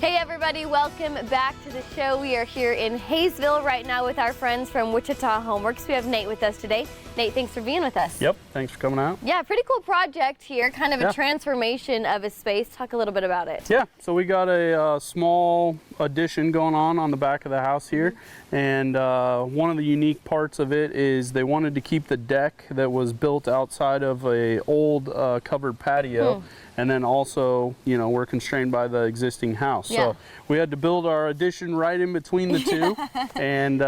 Hey everybody, welcome back to the show. We are here in Hayesville right now with our friends from Wichita Home Works. We have Nate with us today. Nate, thanks for being with us. Yep, thanks for coming out. Yeah, pretty cool project here, kind of a transformation of a space. Talk a little bit about it. Yeah, so we got a small addition going on the back of the house here. And one of the unique parts of it is they wanted to keep the deck that was built outside of a old covered patio. And then also, you know, we're constrained by the existing house. So we had to build our addition right in between the two. And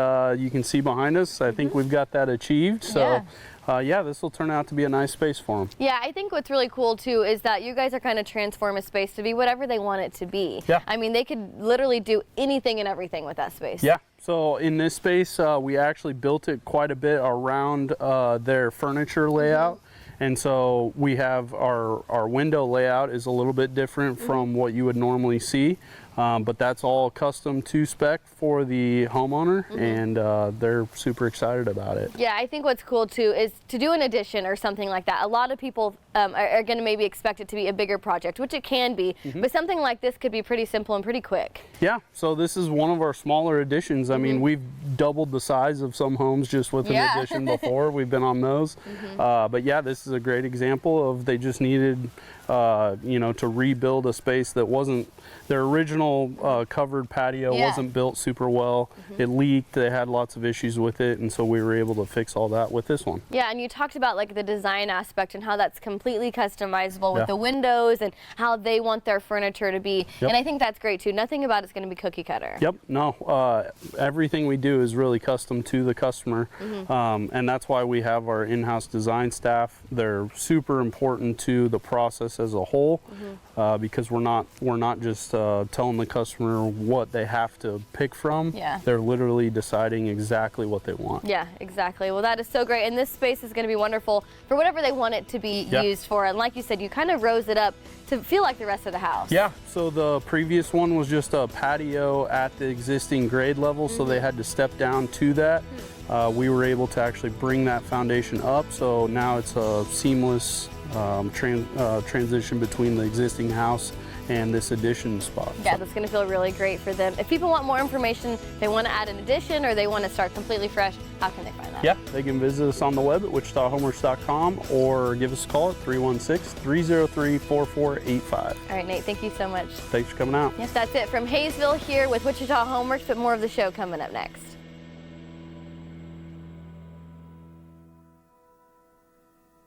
you can see behind us, I think we've got that achieved. So yeah, this will turn out to be a nice space for them. Yeah, I think what's really cool too is that you guys are kind of transform a space to be whatever they want it to be. Yeah. I mean, they could literally do anything and everything with that space. Yeah. So in this space, we actually built it quite a bit around their furniture layout. And so we have our window layout is a little bit different from what you would normally see. But that's all custom to spec for the homeowner, and they're super excited about it. Yeah, I think what's cool too is to do an addition or something like that. A lot of people are going to maybe expect it to be a bigger project, which it can be, but something like this could be pretty simple and pretty quick. Yeah, so this is one of our smaller additions. I mean, we've doubled the size of some homes just with an addition before. We've been on those. But yeah, this is a great example of they just needed you know, to rebuild a space that wasn't their original covered patio wasn't built super well. It leaked. They had lots of issues with it, and so we were able to fix all that with this one. Yeah, and you talked about like the design aspect and how that's completely customizable with the windows and how they want their furniture to be. And I think that's great too. Nothing about it's going to be cookie cutter. Yep. No, everything we do is really custom to the customer, and that's why we have our in-house design staff. They're super important to the process as a whole, because we're not just telling the customer what they have to pick from. They're literally deciding exactly what they want. Yeah, exactly. Well, that is so great, and this space is going to be wonderful for whatever they want it to be used for. And like you said, you kind of rose it up to feel like the rest of the house. Yeah, so the previous one was just a patio at the existing grade level, so they had to step down to that. We were able to actually bring that foundation up, so now it's a seamless transition between the existing house and this addition spot. Yeah, that's going to feel really great for them. If people want more information, they want to add an addition or they want to start completely fresh, how can they find that? Yeah, they can visit us on the web at wichitahomeworks.com or give us a call at 316-303-4485. All right, Nate, thank you so much. Thanks for coming out. Yes, that's it from Hayesville here with Wichita Home Works, but more of the show coming up next.